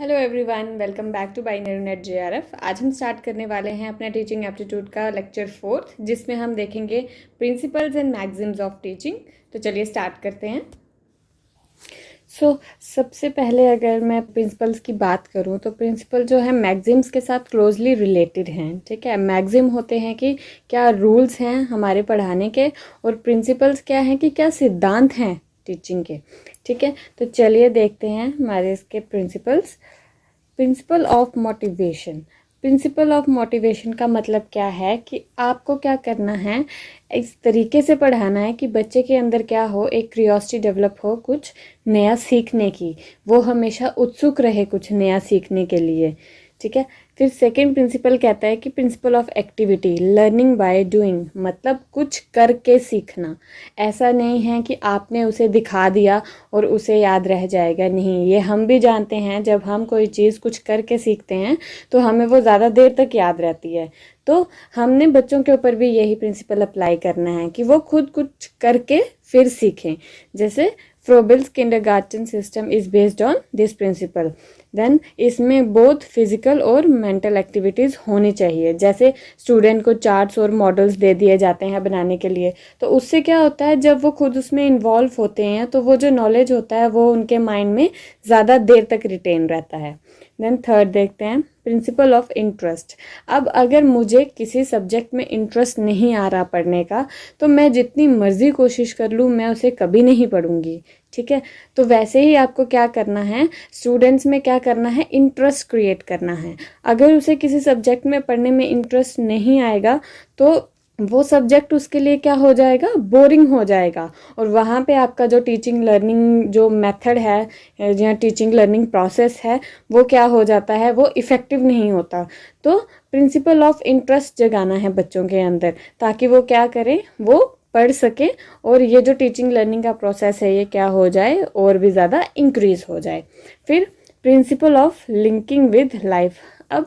Hello everyone, welcome back to binary net JRF. आज हम start करने वाले हैं अपने टीचिंग एप्टीट्यूड का लेक्चर 4, जिसमें हम देखेंगे principles and maxims of teaching. तो चलिए स्टार्ट करते हैं। सबसे पहले अगर मैं प्रिंसिपल्स की बात करूं तो प्रिंसिपल जो है मैगजिम्स के साथ क्लोजली रिलेटेड हैं। ठीक है, मैगजिम होते हैं कि क्या रूल्स हैं हमारे पढ़ाने के, और प्रिंसिपल्स क्या हैं कि क्या सिद्धांत हैं टीचिंग के। ठीक है, तो चलिए देखते हैं हमारे इसके principles. Principle of motivation. Principle of motivation का मतलब क्या है कि आपको क्या करना है, इस तरीके से पढ़ाना है कि बच्चे के अंदर क्या हो, एक क्यूरियोसिटी डेवलप हो कुछ नया सीखने की, वो हमेशा उत्सुक रहे कुछ नया सीखने के लिए। ठीक है, फिर सेकंड प्रिंसिपल कहता है कि principle of activity, learning by doing, मतलब कुछ करके सीखना। ऐसा नहीं है कि आपने उसे दिखा दिया और उसे याद रह जाएगा, नहीं। ये हम भी जानते हैं, जब हम कोई चीज़ कुछ करके सीखते हैं तो हमें वो ज़्यादा देर तक याद रहती है। तो हमने बच्चों के ऊपर भी यही प्रिंसिपल अप्लाई करना है कि वो खुद कुछ करके फिर सीखें। जैसे Froebel's kindergarten system is based on this principle. Then इसमें बोथ फिजिकल और मेंटल एक्टिविटीज़ होनी चाहिए। जैसे स्टूडेंट को चार्ट्स और मॉडल्स दे दिए जाते हैं बनाने के लिए, तो उससे क्या होता है, जब वो खुद उसमें इन्वॉल्व होते हैं तो वो जो नॉलेज होता है वो उनके माइंड में ज़्यादा देर तक रिटेन रहता है। देन थर्ड देखते हैं प्रिंसिपल ऑफ इंटरेस्ट। अब अगर मुझे किसी सब्जेक्ट में इंटरेस्ट नहीं आ रहा पढ़ने का, तो मैं जितनी मर्जी कोशिश कर लूँ मैं उसे कभी नहीं पढ़ूंगी। ठीक है, तो वैसे ही आपको क्या करना है, स्टूडेंट्स में क्या करना है, इंटरेस्ट क्रिएट करना है। अगर उसे किसी सब्जेक्ट में पढ़ने में इंटरेस्ट नहीं आएगा तो वो सब्जेक्ट उसके लिए क्या हो जाएगा, बोरिंग हो जाएगा, और वहाँ पे आपका जो टीचिंग लर्निंग जो मेथड है या टीचिंग लर्निंग प्रोसेस है वो क्या हो जाता है, वो इफ़ेक्टिव नहीं होता। तो प्रिंसिपल ऑफ इंटरेस्ट जगाना है बच्चों के अंदर, ताकि वो क्या करें, वो पढ़ सके, और ये जो टीचिंग लर्निंग का प्रोसेस है ये क्या हो जाए, और भी ज़्यादा इंक्रीज हो जाए। फिर principle of linking with life. अब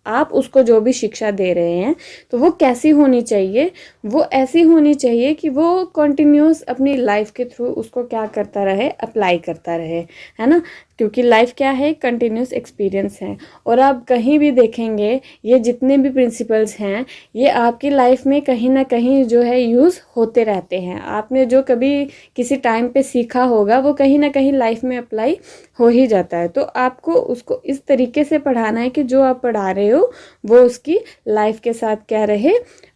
आप उसको जो भी शिक्षा दे रहे हैं तो वो कैसी होनी चाहिए, वो ऐसी होनी चाहिए कि वो कंटिन्यूस अपनी लाइफ के थ्रू उसको क्या करता रहे, अप्लाई करता रहे, है ना। क्योंकि लाइफ क्या है, कंटिन्यूस एक्सपीरियंस है। और आप कहीं भी देखेंगे ये जितने भी प्रिंसिपल्स हैं ये आपकी लाइफ में कहीं ना कहीं जो है यूज़ होते रहते हैं। आपने जो कभी किसी टाइम पे सीखा होगा वो कहीं ना कहीं लाइफ में अप्लाई हो ही जाता है। तो आपको उसको इस तरीके से पढ़ाना है कि जो आप पढ़ा रहे हो वो उसकी लाइफ के साथ क्या रहे,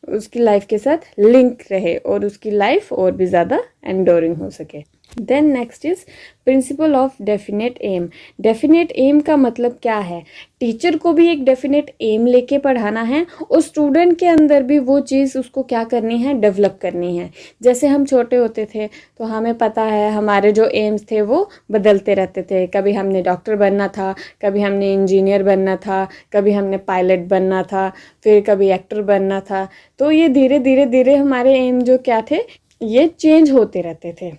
उसकी लाइफ के साथ लिंक रहे, और उसकी लाइफ और भी ज़्यादा एंडोरिंग हो सके। Then next is principle of definite aim. Definite aim का मतलब क्या है, टीचर को भी एक डेफिनेट एम लेके पढ़ाना है, और स्टूडेंट के अंदर भी वो चीज़ उसको क्या करनी है, डेवलप करनी है। जैसे हम छोटे होते थे तो हमें पता है हमारे जो एम्स थे वो बदलते रहते थे। कभी हमने डॉक्टर बनना था, कभी हमने इंजीनियर बनना था, कभी हमने पायलट बनना था, फिर कभी एक्टर बनना था। तो ये धीरे धीरे धीरे हमारे एम जो क्या थे ये चेंज होते रहते थे।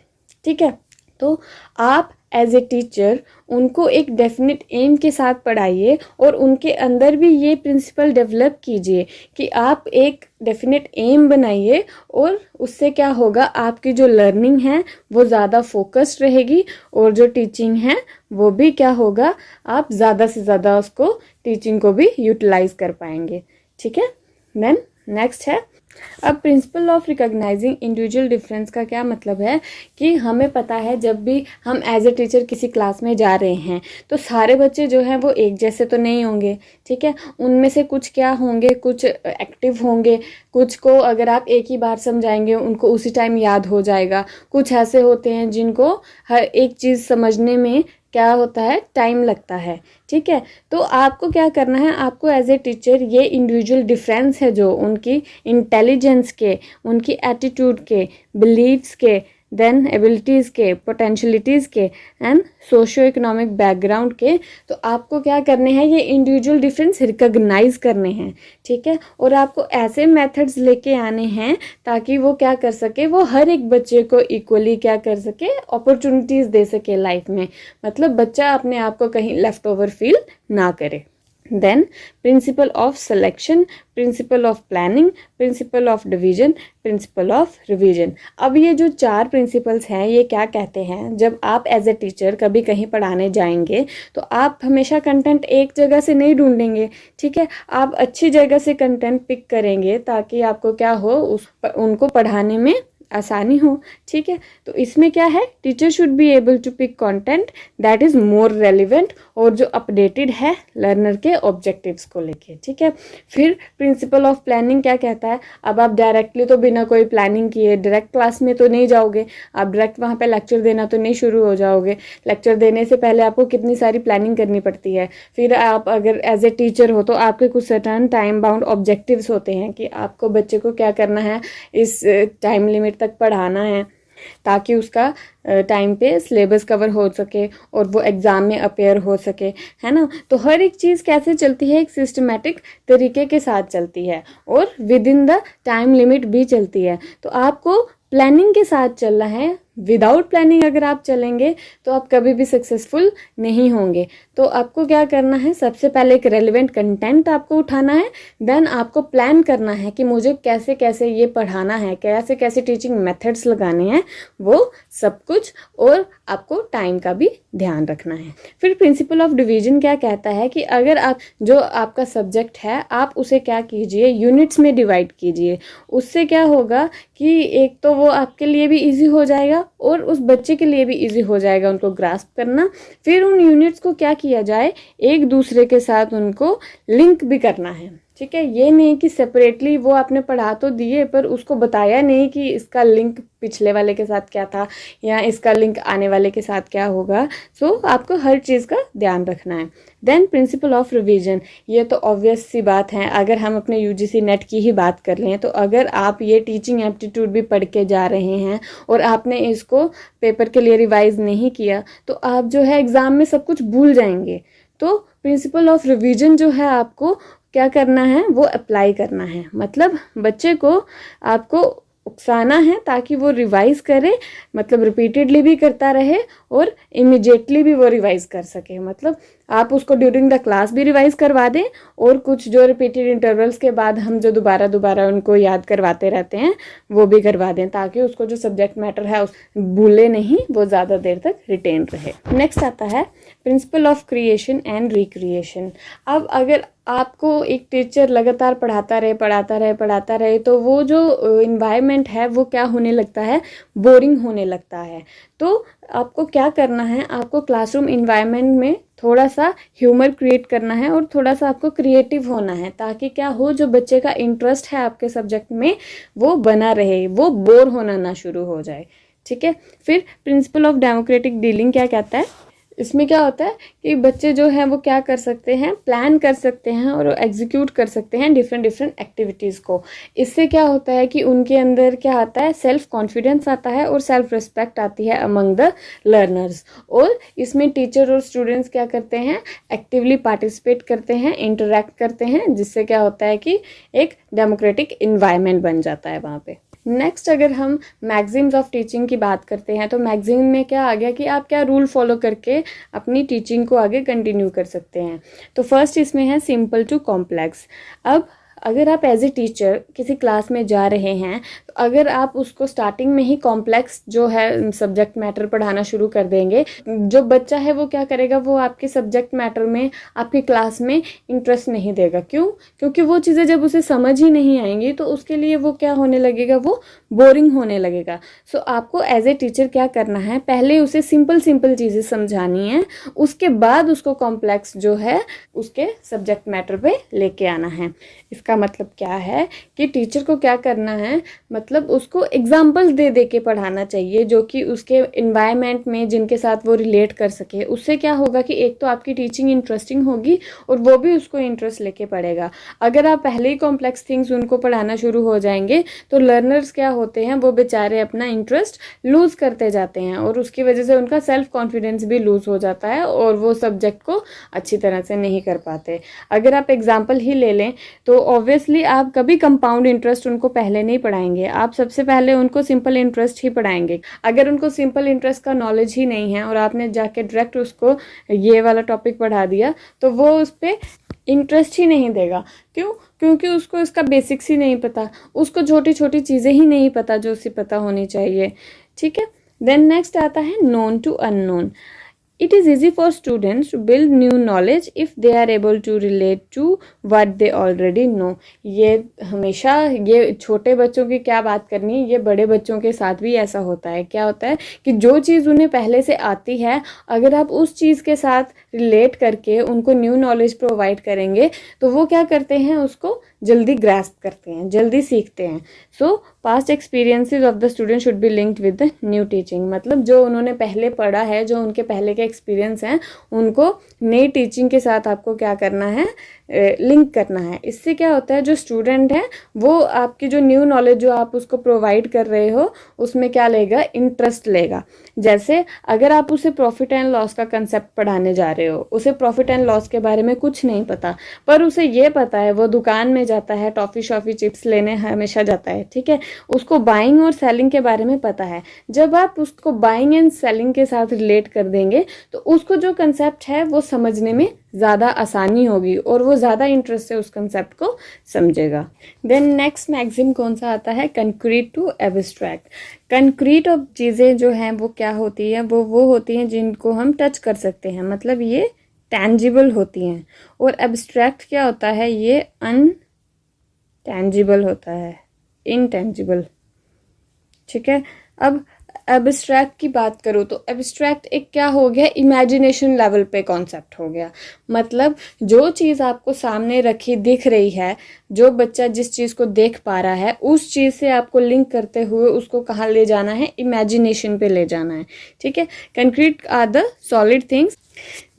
ठीक है, तो आप एज ए टीचर उनको एक डेफिनेट एम के साथ पढ़ाइए, और उनके अंदर भी ये प्रिंसिपल डेवलप कीजिए कि आप एक डेफिनेट एम बनाइए, और उससे क्या होगा, आपकी जो लर्निंग है वो ज़्यादा फोकस्ड रहेगी, और जो टीचिंग है वो भी क्या होगा, आप ज़्यादा से ज़्यादा उसको टीचिंग को भी यूटिलाइज कर पाएंगे। ठीक है, देन नेक्स्ट है अब principle of recognising individual difference का क्या मतलब है कि हमें पता है जब भी हम एज ए टीचर किसी क्लास में जा रहे हैं तो सारे बच्चे जो हैं वो एक जैसे तो नहीं होंगे। ठीक है, उनमें से कुछ क्या होंगे, कुछ एक्टिव होंगे, कुछ को अगर आप एक ही बार समझाएंगे उनको उसी टाइम याद हो जाएगा। कुछ ऐसे होते हैं जिनको हर एक चीज़ समझने में क्या होता है, टाइम लगता है। ठीक है, तो आपको क्या करना है, आपको एज ए टीचर ये इंडिविजुअल डिफरेंस है जो उनकी इंटेलिजेंस के, उनकी एटीट्यूड के, बिलीव्स के, देन एबिलिटीज़ के, पोटेंशलिटीज़ के, एंड सोशियो इकोनॉमिक बैकग्राउंड के, तो आपको क्या करने हैं, ये इंडिविजुअल डिफरेंस रिकॉग्नाइज करने हैं। ठीक है, और आपको ऐसे मेथड्स लेके आने हैं ताकि वो क्या कर सके, वो हर एक बच्चे को इक्वली क्या कर सके, अपॉर्चुनिटीज़ दे सके लाइफ में। मतलब बच्चा अपने आप को कहीं लेफ्ट ओवर फील ना करे। Then principle of selection, principle of planning, principle of division, principle of revision. अब ये जो 4 प्रिंसिपल्स हैं ये क्या कहते हैं, जब आप एज ए टीचर कभी कहीं पढ़ाने जाएंगे तो आप हमेशा कंटेंट एक जगह से नहीं ढूंढेंगे, ठीक है, आप अच्छी जगह से कंटेंट पिक करेंगे ताकि आपको क्या हो, उनको पढ़ाने में आसानी हो, ठीक है। तो इसमें क्या है, teacher should be able to pick content that is more relevant और जो अपडेटेड है लर्नर के ऑब्जेक्टिव्स को लेके, ठीक है। फिर प्रिंसिपल ऑफ प्लानिंग क्या कहता है, अब आप डायरेक्टली तो बिना कोई प्लानिंग किए डायरेक्ट क्लास में तो नहीं जाओगे, आप डायरेक्ट वहाँ पे लेक्चर देना तो नहीं शुरू हो जाओगे, लेक्चर देने से पहले आपको कितनी सारी प्लानिंग करनी पड़ती है। फिर आप अगर एज ए टीचर हो तो आपके कुछ सर्टन टाइम बाउंड ऑब्जेक्टिव्स होते हैं कि आपको बच्चे को क्या करना है, इस टाइम लिमिट तक पढ़ाना है ताकि उसका टाइम पे सिलेबस कवर हो सके और वो एग्ज़ाम में अपेयर हो सके, है ना। तो हर एक चीज़ कैसे चलती है, एक सिस्टमेटिक तरीके के साथ चलती है और with in the time limit भी चलती है। तो आपको प्लानिंग के साथ चलना है, विदाउट प्लानिंग अगर आप चलेंगे तो आप कभी भी सक्सेसफुल नहीं होंगे। तो आपको क्या करना है, सबसे पहले एक रेलिवेंट कंटेंट आपको उठाना है, देन आपको प्लान करना है कि मुझे कैसे कैसे ये पढ़ाना है, कैसे कैसे टीचिंग मेथड्स लगाने हैं, वो सब कुछ, और आपको टाइम का भी ध्यान रखना है। फिर प्रिंसिपल ऑफ डिवीजन क्या कहता है कि अगर आप जो आपका सब्जेक्ट है आप उसे क्या कीजिए, यूनिट्स में डिवाइड कीजिए। उससे क्या होगा कि एक तो वो आपके लिए भी इजी हो जाएगा और उस बच्चे के लिए भी इजी हो जाएगा उनको ग्रास्प करना। फिर उन यूनिट्स को क्या किया जाए, एक दूसरे के साथ उनको लिंक भी करना है, ठीक है। ये नहीं कि सेपरेटली वो आपने पढ़ा तो दिए पर उसको बताया नहीं कि इसका लिंक पिछले वाले के साथ क्या था या इसका लिंक आने वाले के साथ क्या होगा। सो आपको हर चीज़ का ध्यान रखना है। देन प्रिंसिपल ऑफ रिवीजन, ये तो ऑब्वियस सी बात है, अगर हम अपने यूजीसी नेट की ही बात कर लें तो अगर आप ये टीचिंग एप्टीट्यूड भी पढ़ के जा रहे हैं और आपने इसको पेपर के लिए रिवाइज नहीं किया तो आप जो है एग्ज़ाम में सब कुछ भूल जाएंगे। तो प्रिंसिपल ऑफ रिवीजन जो है आपको क्या करना है, वो अप्लाई करना है। मतलब बच्चे को आपको उकसाना है ताकि वो रिवाइज करे, मतलब रिपीटेडली भी करता रहे और इमिजिएटली भी वो रिवाइज कर सके। मतलब आप उसको ड्यूरिंग द क्लास भी रिवाइज करवा दें और कुछ जो रिपीटेड इंटरवल्स के बाद हम जो दोबारा दोबारा उनको याद करवाते रहते हैं वो भी करवा दें ताकि उसको जो सब्जेक्ट मैटर है उस भूले नहीं, वो ज़्यादा देर तक रिटेन रहे। नेक्स्ट आता है principle of creation and recreation. अब अगर आपको एक टीचर लगातार पढ़ाता रहे तो वो जो इन्वायरमेंट है वो क्या होने लगता है, बोरिंग होने लगता है। तो आपको क्या करना है, आपको क्लासरूम इन्वायरमेंट में थोड़ा सा ह्यूमर क्रिएट करना है और थोड़ा सा आपको क्रिएटिव होना है ताकि क्या हो, जो बच्चे का इंटरेस्ट है आपके सब्जेक्ट में वो बना रहे, वो बोर होना ना शुरू हो जाए, ठीक है। फिर प्रिंसिपल ऑफ डेमोक्रेटिक डीलिंग क्या कहता है, इसमें क्या होता है कि बच्चे जो हैं वो क्या कर सकते हैं, प्लान कर सकते हैं और एग्जीक्यूट कर सकते हैं डिफरेंट एक्टिविटीज़ को। इससे क्या होता है कि उनके अंदर क्या आता है, सेल्फ कॉन्फिडेंस आता है और सेल्फ रिस्पेक्ट आती है अमंग द लर्नर्स। और इसमें टीचर और स्टूडेंट्स क्या करते हैं, एक्टिवली पार्टिसिपेट करते हैं, इंटरेक्ट करते हैं, जिससे क्या होता है कि एक डेमोक्रेटिक इन्वायरमेंट बन जाता है वहाँ पे। नेक्स्ट अगर हम मैगजीन्स ऑफ टीचिंग की बात करते हैं तो मैगजीन में क्या आ गया कि आप क्या रूल फॉलो करके अपनी टीचिंग को आगे कंटिन्यू कर सकते हैं। तो फर्स्ट इसमें है सिंपल टू कॉम्प्लेक्स। अब अगर आप एज ए टीचर किसी क्लास में जा रहे हैं तो अगर आप उसको स्टार्टिंग में ही कॉम्प्लेक्स जो है सब्जेक्ट मैटर पढ़ाना शुरू कर देंगे, जो बच्चा है वो क्या करेगा, वो आपके सब्जेक्ट मैटर में आपकी क्लास में इंटरेस्ट नहीं देगा। क्यों? क्योंकि वो चीज़ें जब उसे समझ ही नहीं आएंगी तो उसके लिए वो क्या होने लगेगा, वो बोरिंग होने लगेगा। सो आपको एज ए टीचर क्या करना है, पहले उसे सिंपल चीज़ें समझानी है, उसके बाद उसको कॉम्प्लेक्स जो है उसके सब्जेक्ट मैटर पे लेके आना है। इसका मतलब क्या है कि टीचर को क्या करना है, मतलब उसको एग्जाम्पल्स दे के पढ़ाना चाहिए जो कि उसके इन्वायरमेंट में जिनके साथ वो रिलेट कर सके। उससे क्या होगा कि एक तो आपकी टीचिंग इंटरेस्टिंग होगी और वो भी उसको इंटरेस्ट लेके पढ़ेगा। अगर आप पहले ही कॉम्प्लेक्स थिंग्स उनको पढ़ाना शुरू हो जाएंगे तो लर्नर्स क्या होते हैं, वो बेचारे अपना इंटरेस्ट लूज करते जाते हैं और उसकी वजह से उनका सेल्फ कॉन्फिडेंस भी लूज हो जाता है और वो सब्जेक्ट को अच्छी तरह से नहीं कर पाते। अगर आप एग्जाम्पल ही ले लें तो ऑब्वियसली आप कभी कंपाउंड इंटरेस्ट उनको पहले नहीं पढ़ाएंगे, आप सबसे पहले उनको सिंपल इंटरेस्ट ही पढ़ाएंगे। अगर उनको सिंपल इंटरेस्ट का नॉलेज ही नहीं है और आपने जाके डायरेक्ट उसको ये वाला टॉपिक पढ़ा दिया तो वो उस पर इंटरेस्ट ही नहीं देगा। क्यों? क्योंकि उसको इसका बेसिक्स ही नहीं पता, उसको छोटी छोटी चीज़ें ही नहीं पता जो उसे पता होनी चाहिए। ठीक है, देन नेक्स्ट आता है known to unknown. It is easy for students to build new knowledge if they are able to relate to what they already know। ये हमेशा, ये छोटे बच्चों की क्या बात करनी है, ये बड़े बच्चों के साथ भी ऐसा होता है। क्या होता है कि जो चीज़ उन्हें पहले से आती है, अगर आप उस चीज़ के साथ रिलेट करके उनको न्यू नॉलेज प्रोवाइड करेंगे तो वो क्या करते हैं, उसको जल्दी ग्रास्प करते हैं, जल्दी सीखते हैं। सो past experiences of the student should be linked with the new teaching. मतलब जो उन्होंने पहले पढ़ा है, जो उनके पहले के एक्सपीरियंस हैं, उनको नई टीचिंग के साथ आपको क्या करना है, लिंक करना है। इससे क्या होता है, जो स्टूडेंट है वो आपकी जो न्यू नॉलेज जो आप उसको प्रोवाइड कर रहे हो उसमें क्या लेगा, इंटरेस्ट लेगा। जैसे अगर आप उसे प्रॉफिट एंड लॉस का कंसेप्ट पढ़ाने जा रहे हो, उसे प्रॉफिट एंड लॉस के बारे में कुछ नहीं पता, पर उसे ये पता है, वो दुकान में जाता है, टॉफ़ी शॉफ़ी चिप्स लेने हमेशा जाता है, ठीक है, उसको बाइंग और सेलिंग के बारे में पता है। जब आप उसको बाइंग एंड सेलिंग के साथ रिलेट कर देंगे तो उसको जो कंसेप्ट है वो समझने में ज़्यादा आसानी होगी और वो ज़्यादा इंटरेस्ट से उस कंसेप्ट को समझेगा। देन नेक्स्ट मैक्सिम कौन सा आता है, concrete to abstract. Concrete of चीज़ें जो हैं वो क्या होती है, वो होती हैं जिनको हम टच कर सकते हैं, मतलब ये टैंजिबल होती हैं। और एब्स्ट्रैक्ट क्या होता है, ये अनटैंजिबल होता है, इनटैंजिबल। ठीक है, अब एब्स्ट्रैक्ट की बात करूँ तो एब्स्ट्रैक्ट एक क्या हो गया, इमेजिनेशन लेवल पे कॉन्सेप्ट हो गया। मतलब जो चीज़ आपको सामने रखी दिख रही है, जो बच्चा जिस चीज़ को देख पा रहा है, उस चीज़ से आपको लिंक करते हुए उसको कहाँ ले जाना है, इमेजिनेशन पे ले जाना है। ठीक है, concrete are the solid things,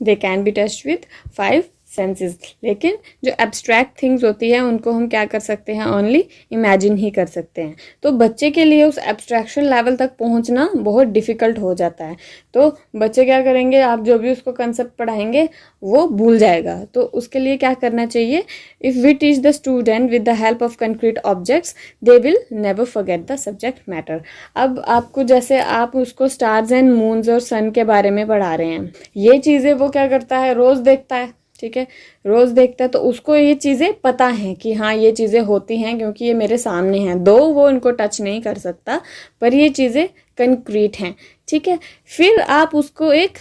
they can be touched with 5 senses. लेकिन जो एब्स्ट्रैक्ट थिंग्स होती है उनको हम क्या कर सकते हैं, ओनली इमेजिन ही कर सकते हैं। तो बच्चे के लिए उस एब्स्ट्रैक्शन लेवल तक पहुंचना बहुत डिफ़िकल्ट हो जाता है। तो बच्चे क्या करेंगे, आप जो भी उसको कंसेप्ट पढ़ाएंगे वो भूल जाएगा। तो उसके लिए क्या करना चाहिए, if we teach the student with the help of concrete objects they will never forget the subject matter. अब आपको जैसे आप उसको स्टार्स एंड मून्स और सन के बारे में पढ़ा रहे हैं, ये चीज़ें वो क्या करता है, रोज़ देखता है। ठीक है, रोज़ देखता है तो उसको ये चीज़ें पता हैं कि हाँ ये चीज़ें होती हैं क्योंकि ये मेरे सामने हैं, दो वो इनको टच नहीं कर सकता पर ये चीज़ें कंक्रीट हैं। ठीक है, फिर आप उसको एक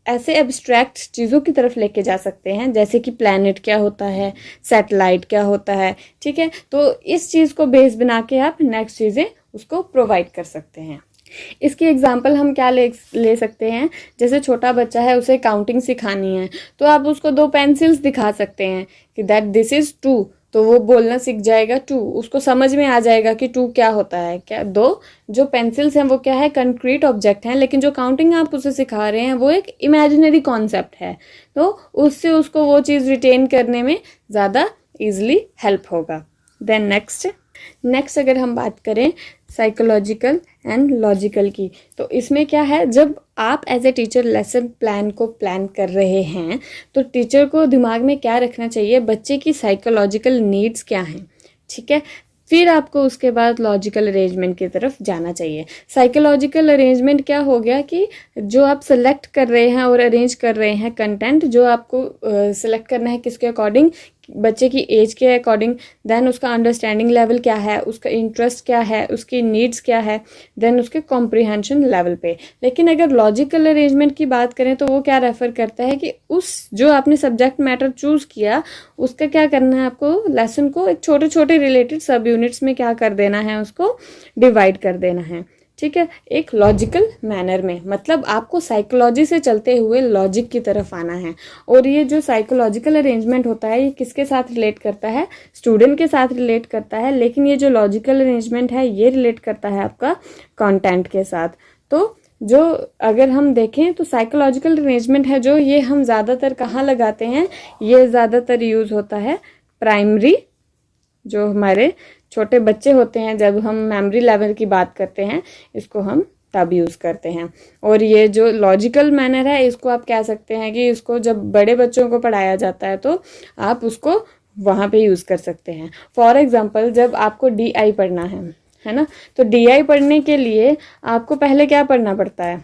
ऐसे एब्स्ट्रैक्ट चीज़ों की तरफ लेके जा सकते हैं, जैसे कि प्लैनेट क्या होता है, सैटेलाइट क्या होता है। ठीक है, तो इस चीज़ को बेस बना के आप नेक्स्ट चीज़ें उसको प्रोवाइड कर सकते हैं। इसकी एग्जाम्पल हम क्या ले सकते हैं, जैसे छोटा बच्चा है, उसे काउंटिंग सिखानी है तो आप उसको 2 पेंसिल्स दिखा सकते हैं कि दैट दिस इज़ 2, तो वो बोलना सीख जाएगा 2, उसको समझ में आ जाएगा कि 2 क्या होता है। क्या 2 जो पेंसिल्स हैं वो क्या है, कंक्रीट ऑब्जेक्ट हैं, लेकिन जो काउंटिंग आप उसे सिखा रहे हैं वो एक इमेजिनरी कॉन्सेप्ट है, तो उससे उसको वो चीज़ रिटेन करने में ज़्यादा ईजिली हेल्प होगा। देन नेक्स्ट अगर हम बात करें साइकोलॉजिकल एंड लॉजिकल की, तो इसमें क्या है, जब आप as a teacher lesson plan को प्लान कर रहे हैं तो टीचर को दिमाग में क्या रखना चाहिए, बच्चे की साइकोलॉजिकल नीड्स क्या हैं। ठीक है, फिर आपको उसके बाद लॉजिकल अरेंजमेंट की तरफ जाना चाहिए। साइकोलॉजिकल अरेंजमेंट क्या हो गया कि जो आप सेलेक्ट कर रहे हैं और अरेंज कर रहे हैं कंटेंट, जो आपको सेलेक्ट करना है किसके अकॉर्डिंग, बच्चे की एज के अकॉर्डिंग, देन उसका अंडरस्टैंडिंग लेवल क्या है, उसका इंटरेस्ट क्या है, उसकी नीड्स क्या है, देन उसके कॉम्प्रिहेंशन लेवल पे। लेकिन अगर लॉजिकल अरेंजमेंट की बात करें तो वो क्या रेफर करता है कि उस जो आपने सब्जेक्ट मैटर चूज़ किया उसका क्या करना है, आपको लेसन को एक छोटे छोटे रिलेटेड सब यूनिट्स में क्या कर देना है, उसको डिवाइड कर देना है। ठीक है, एक लॉजिकल मैनर में, मतलब आपको साइकोलॉजी से चलते हुए लॉजिक की तरफ आना है। और ये जो साइकोलॉजिकल अरेंजमेंट होता है ये किसके साथ रिलेट करता है, स्टूडेंट के साथ रिलेट करता है, लेकिन ये जो लॉजिकल अरेंजमेंट है ये रिलेट करता है आपका कंटेंट के साथ। तो जो अगर हम देखें तो साइकोलॉजिकल अरेंजमेंट है जो, ये हम ज़्यादातर कहाँ लगाते हैं, ये ज़्यादातर यूज़ होता है प्राइमरी, जो हमारे छोटे बच्चे होते हैं, जब हम मेमोरी लेवल की बात करते हैं इसको हम तब यूज़ करते हैं। और ये जो लॉजिकल मैनर है इसको आप कह सकते हैं कि इसको जब बड़े बच्चों को पढ़ाया जाता है तो आप उसको वहाँ पे यूज़ कर सकते हैं। फॉर एग्ज़ाम्पल जब आपको DI पढ़ना है ना, तो DI पढ़ने के लिए आपको पहले क्या पढ़ना पड़ता है,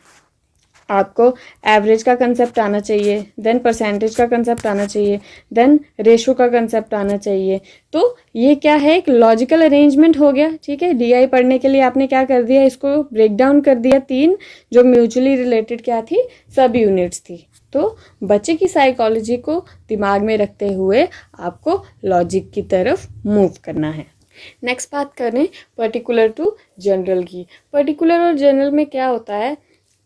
आपको एवरेज का कंसेप्ट आना चाहिए, देन परसेंटेज का कंसेप्ट आना चाहिए, देन रेशो का कंसेप्ट आना चाहिए। तो ये क्या है, एक लॉजिकल अरेंजमेंट हो गया। ठीक है, DI पढ़ने के लिए आपने क्या कर दिया, इसको ब्रेक डाउन कर दिया 3 जो म्यूचुअली रिलेटेड क्या थी, सब यूनिट्स थी। तो बच्चे की साइकोलॉजी को दिमाग में रखते हुए आपको लॉजिक की तरफ मूव करना है। नेक्स्ट बात करें पर्टिकुलर टू जनरल की। पर्टिकुलर और जनरल में क्या होता है,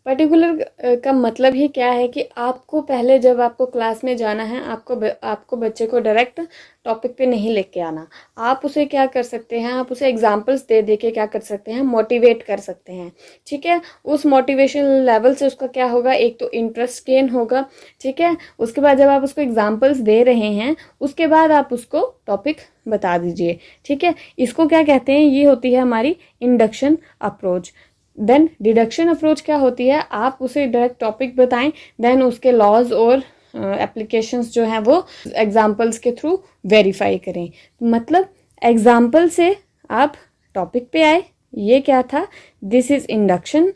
पर्टिकुलर का मतलब ही क्या है कि आपको पहले जब आपको क्लास में जाना है, आपको बच्चे को डायरेक्ट टॉपिक पे नहीं लेके आना। आप उसे क्या कर सकते हैं, आप उसे एग्जांपल्स दे के क्या कर सकते हैं, मोटिवेट कर सकते हैं। ठीक है, उस मोटिवेशन लेवल से उसका क्या होगा, एक तो इंटरेस्ट गेन होगा। ठीक है, उसके बाद जब आप उसको एग्जांपल्स दे रहे हैं, उसके बाद आप उसको टॉपिक बता दीजिए। ठीक है, इसको क्या कहते हैं, ये होती है हमारी induction approach. Then deduction approach क्या होती है, आप उसे डायरेक्ट टॉपिक बताएं, देन उसके लॉज और एप्लीकेशंस जो हैं वो एग्जांपल्स के थ्रू वेरीफाई करें। मतलब एग्जांपल से आप टॉपिक पे आए, ये क्या था, दिस इज इंडक्शन,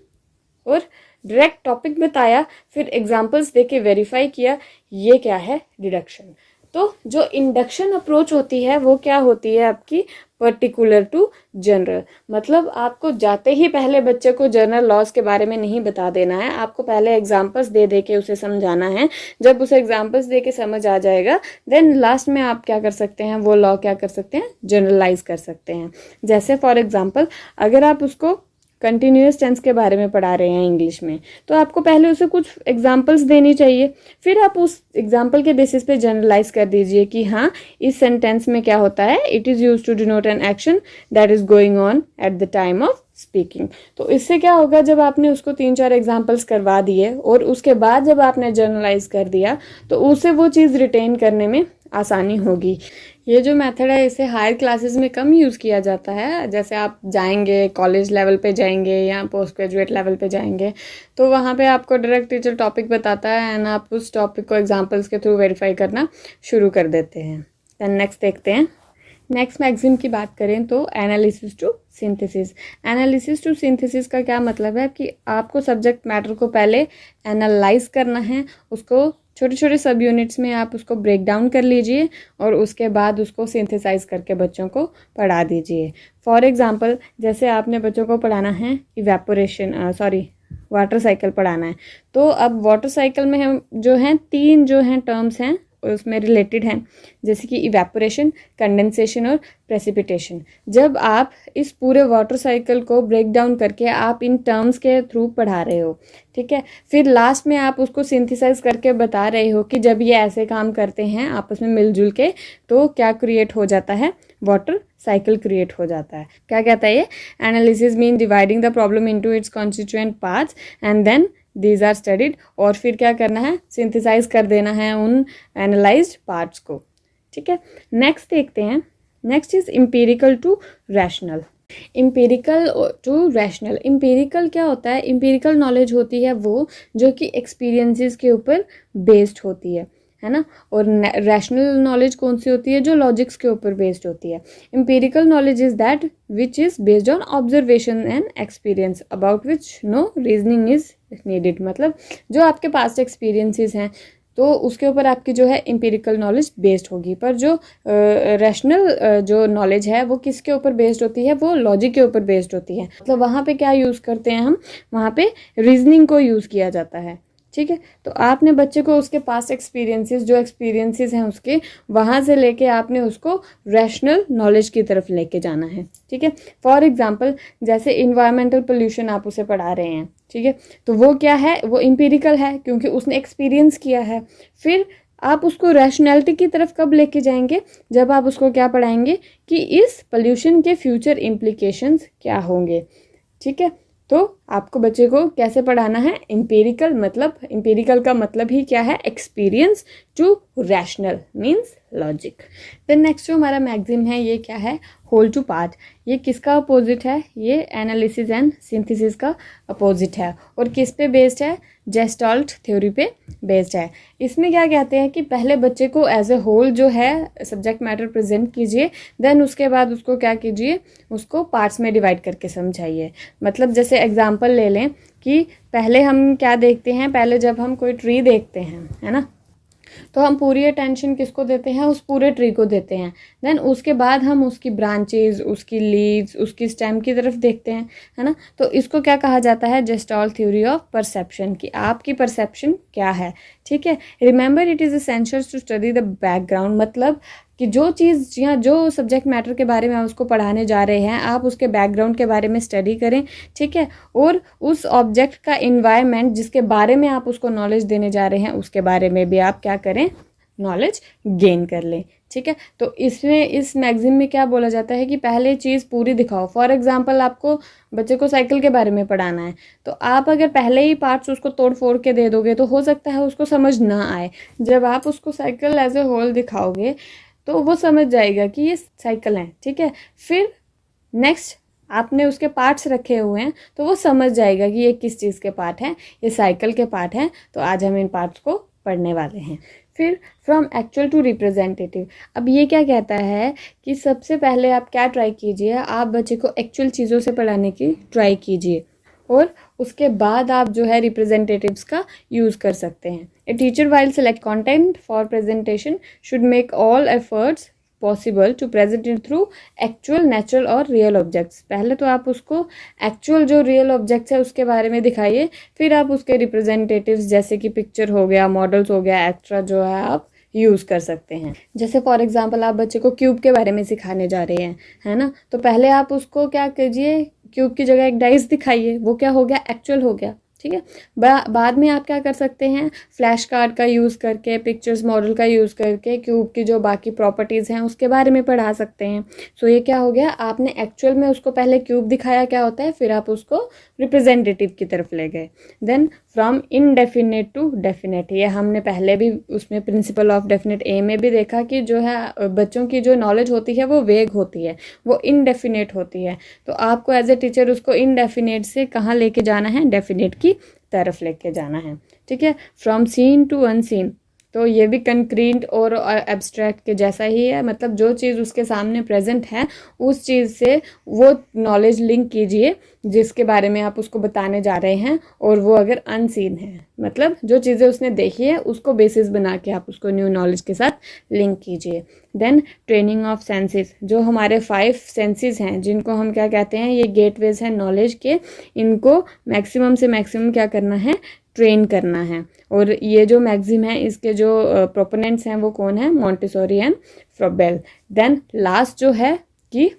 और डायरेक्ट टॉपिक बताया, फिर एग्जांपल्स देके वेरीफाई किया, ये क्या है, डिडक्शन। तो जो इंडक्शन अप्रोच होती है वो क्या होती है आपकी, पर्टिकुलर टू जनरल। मतलब आपको जाते ही पहले बच्चे को जनरल लॉज के बारे में नहीं बता देना है, आपको पहले एग्जांपल्स दे के उसे समझाना है। जब उसे एग्जांपल्स दे के समझ आ जाएगा, देन लास्ट में आप क्या कर सकते हैं, वो लॉ क्या कर सकते हैं, जनरलाइज कर सकते हैं। जैसे फॉर एग्जांपल अगर आप उसको कंटिन्यूअस टेंस के बारे में पढ़ा रहे हैं इंग्लिश में, तो आपको पहले उसे कुछ एग्जांपल्स देनी चाहिए, फिर आप उस एग्जांपल के बेसिस पे जनरलाइज कर दीजिए कि हाँ इस सेंटेंस में क्या होता है, it is used to denote an action that is going on at the time of speaking. तो इससे क्या होगा, जब आपने उसको 3-4 एग्जांपल्स करवा दिए और उसके बाद जब आपने जनरलाइज कर दिया, तो उसे वो चीज़ रिटेन करने में आसानी होगी। ये जो मेथड है इसे हायर क्लासेस में कम यूज़ किया जाता है। जैसे आप जाएंगे कॉलेज लेवल पे जाएंगे या पोस्ट ग्रेजुएट लेवल पे जाएंगे, तो वहाँ पे आपको डायरेक्ट टीचर टॉपिक बताता है एंड आप उस टॉपिक को एग्जांपल्स के थ्रू वेरीफाई करना शुरू कर देते हैं। देन नेक्स्ट देखते हैं। नेक्स्ट मैगजीन की बात करें तो analysis to synthesis. Analysis to synthesis का क्या मतलब है कि आपको सब्जेक्ट मैटर को पहले एनालाइज करना है, उसको छोटे छोटे सब यूनिट्स में आप उसको ब्रेक डाउन कर लीजिए और उसके बाद उसको सिंथेसाइज करके बच्चों को पढ़ा दीजिए। फॉर एग्जांपल जैसे आपने बच्चों को पढ़ाना है वाटर साइकिल पढ़ाना है, तो अब वाटर साइकिल में हम जो हैं 3 जो हैं टर्म्स हैं उसमें रिलेटेड हैं, जैसे कि इवेपोरेशन, कंडेंसेशन और प्रेसिपिटेशन। जब आप इस पूरे वाटर साइकिल को ब्रेक डाउन करके आप इन टर्म्स के थ्रू पढ़ा रहे हो, ठीक है, फिर लास्ट में आप उसको सिंथेसाइज करके बता रहे हो कि जब ये ऐसे काम करते हैं आपस में मिलजुल के, तो क्या क्रिएट हो जाता है, वाटर साइकिल क्रिएट हो जाता है। क्या कहता है ये, analysis mean dividing the problem into its constituent parts and then these are studied, और फिर क्या करना है, सिंथेसाइज कर देना है उन एनालाइज्ड पार्ट्स को। ठीक है, नेक्स्ट देखते हैं। Next is empirical to rational. Empirical to rational, empirical क्या होता है, एम्पिरिकल नॉलेज होती है वो जो कि एक्सपीरियंसेस के ऊपर बेस्ड होती है ना, और रैशनल नॉलेज कौन सी होती है, जो लॉजिक्स के ऊपर बेस्ड होती है। Empirical knowledge is that which is based on observation and experience about which no reasoning is needed. मतलब जो आपके पास्ट एक्सपीरियंसेस हैं तो उसके ऊपर आपकी जो है एम्पिरिकल नॉलेज बेस्ड होगी, पर जो रैशनल जो नॉलेज है वो किसके ऊपर बेस्ड होती है, वो लॉजिक के ऊपर बेस्ड होती है। मतलब वहाँ पे क्या यूज़ करते हैं हम, वहाँ पे रीजनिंग को यूज़ किया जाता है। ठीक है, तो आपने बच्चे को उसके पास एक्सपीरियंसेस जो एक्सपीरियंसेस हैं उसके, वहाँ से लेके आपने उसको रैशनल नॉलेज की तरफ लेके जाना है। ठीक है, फॉर एग्जांपल जैसे इन्वायरमेंटल पोल्यूशन आप उसे पढ़ा रहे हैं, ठीक है, तो वो क्या है, वो एम्पिरिकल है क्योंकि उसने एक्सपीरियंस किया है। फिर आप उसको रैशनैलिटी की तरफ कब लेके जाएंगे, जब आप उसको क्या पढ़ाएंगे कि इस पोल्यूशन के फ्यूचर इम्प्लीकेशंस क्या होंगे। ठीक है, तो आपको बच्चे को कैसे पढ़ाना है, एम्पिरिकल, मतलब एम्पिरिकल का मतलब ही क्या है, experience, to rational means logic. Then next जो हमारा मैगजीम है ये क्या है, होल टू पार्ट। ये किसका अपोजिट है, ये एनालिसिस एंड सिंथेसिस का अपोजिट है और किस पे बेस्ड है, जेस्टाल्ट थ्योरी पे बेस्ड है। इसमें क्या कहते हैं कि पहले बच्चे को एज ए होल जो है सब्जेक्ट मैटर प्रेजेंट कीजिए, देन उसके बाद उसको क्या कीजिए, उसको पार्ट्स में डिवाइड करके समझाइए। मतलब जैसे एग्जांपल ले लें कि पहले हम क्या देखते हैं, पहले जब हम कोई ट्री देखते हैं, है ना, तो हम पूरी अटेंशन किसको देते हैं, उस पूरे ट्री को देते हैं। देन उसके बाद हम उसकी ब्रांचेज, उसकी लीव्स, उसकी स्टेम की तरफ देखते हैं, है ना। तो इसको क्या कहा जाता है, जेस्टाल्ट थ्योरी ऑफ परसेप्शन, कि आपकी परसेप्शन क्या है, ठीक है। Remember it is essential to study the background, मतलब कि जो चीज़ या जो सब्जेक्ट मैटर के बारे में आप उसको पढ़ाने जा रहे हैं, आप उसके बैकग्राउंड के बारे में स्टडी करें, ठीक है। और उस ऑब्जेक्ट का इन्वायरमेंट जिसके बारे में आप उसको नॉलेज देने जा रहे हैं उसके बारे में भी आप क्या करें, नॉलेज गेन कर लें, ठीक है। तो इसमें इस मैगजीन में क्या बोला जाता है कि पहले चीज़ पूरी दिखाओ। फॉर एग्जांपल आपको बच्चे को साइकिल के बारे में पढ़ाना है, तो आप अगर पहले ही पार्ट्स उसको तोड़ फोड़ के दे दोगे तो हो सकता है उसको समझ ना आए। जब आप उसको साइकिल एज ए होल दिखाओगे तो वो समझ जाएगा कि ये साइकिल है, ठीक है। फिर नेक्स्ट आपने उसके पार्ट्स रखे हुए हैं तो वो समझ जाएगा कि ये किस चीज़ के पार्ट हैं, ये साइकिल के पार्ट हैं। तो आज हम इन पार्ट्स को पढ़ने वाले हैं। फिर फ्रॉम एक्चुअल टू रिप्रेजेंटेटिव, अब ये क्या कहता है कि सबसे पहले आप क्या ट्राई कीजिए, आप बच्चे को एक्चुअल चीज़ों से पढ़ाने की ट्राई कीजिए और उसके बाद आप जो है रिप्रेजेंटेटिव्स का यूज़ कर सकते हैं। A teacher while select content for presentation should make all efforts possible to present it through actual, natural और रियल ऑब्जेक्ट्स। पहले तो आप उसको एक्चुअल जो रियल ऑब्जेक्ट्स है उसके बारे में दिखाइए, फिर आप उसके रिप्रेजेंटेटिव्स जैसे कि पिक्चर हो गया, मॉडल्स हो गया, एक्स्ट्रा जो है आप यूज़ कर सकते हैं। जैसे फॉर एग्जांपल आप बच्चे को क्यूब के बारे में सिखाने जा रहे हैं, है ना, तो पहले आप उसको क्या कीजिए, क्यूब की जगह एक डाइस दिखाइए, वो क्या हो गया, एक्चुअल हो गया, ठीक है। बाद में आप क्या कर सकते हैं, फ्लैश कार्ड का यूज़ करके, पिक्चर्स मॉडल का यूज़ करके क्यूब की जो बाकी प्रॉपर्टीज़ हैं उसके बारे में पढ़ा सकते हैं। सो ये क्या हो गया, आपने एक्चुअल में उसको पहले क्यूब दिखाया क्या होता है, फिर आप उसको रिप्रेजेंटेटिव की तरफ ले गए। Then from indefinite to definite, ये हमने पहले भी उसमें प्रिंसिपल ऑफ डेफिनेट ए में भी देखा कि जो है बच्चों की जो नॉलेज होती है वो वेग होती है, वो इनडेफिनेट होती है। तो आपको एज ए टीचर उसको इनडेफिनेट से कहाँ लेके जाना है, डेफिनेट की तरफ लेके जाना है, ठीक है। फ्रॉम सीन टू अनसीन, तो ये भी कंक्रीट और एब्स्ट्रैक्ट के जैसा ही है, मतलब जो चीज़ उसके सामने प्रेजेंट है उस चीज़ से वो नॉलेज लिंक कीजिए जिसके बारे में आप उसको बताने जा रहे हैं, और वो अगर अनसीन है मतलब जो चीज़ें उसने देखी है उसको बेसिस बना के आप उसको न्यू नॉलेज के साथ लिंक कीजिए। देन ट्रेनिंग ऑफ सेंसेस, जो हमारे 5 सेंसेस हैं जिनको हम क्या कहते हैं, ये गेटवेज हैं नॉलेज के, इनको मैक्सिमम से मैक्सिमम क्या करना है, ट्रेन करना है। और ये जो मैगजीम है इसके जो प्रोपोनेंट्स हैं वो कौन है, Montessori and Froebel. Then last जो है कि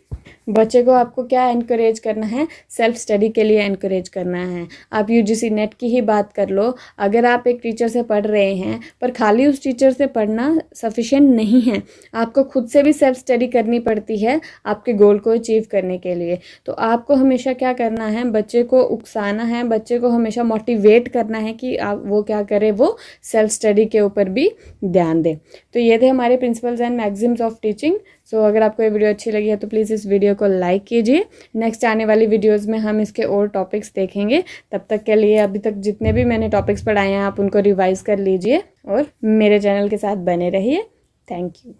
बच्चे को आपको क्या एनकरेज करना है, सेल्फ स्टडी के लिए एनकरेज करना है। आप यूजीसी नेट की ही बात कर लो, अगर आप एक टीचर से पढ़ रहे हैं पर खाली उस टीचर से पढ़ना सफिशिएंट नहीं है, आपको खुद से भी सेल्फ स्टडी करनी पड़ती है आपके गोल को अचीव करने के लिए। तो आपको हमेशा क्या करना है, बच्चे को उकसाना है, बच्चे को हमेशा मोटिवेट करना है कि आप वो क्या करे, वो सेल्फ स्टडी के ऊपर भी ध्यान दे। तो ये थे हमारे principles and maxims of teaching. सो अगर आपको ये वीडियो अच्छी लगी है तो प्लीज़ इस वीडियो को लाइक कीजिए। नेक्स्ट आने वाली वीडियोस में हम इसके और टॉपिक्स देखेंगे। तब तक के लिए अभी तक जितने भी मैंने टॉपिक्स पढ़ाए हैं आप उनको रिवाइज कर लीजिए और मेरे चैनल के साथ बने रहिए। Thank you.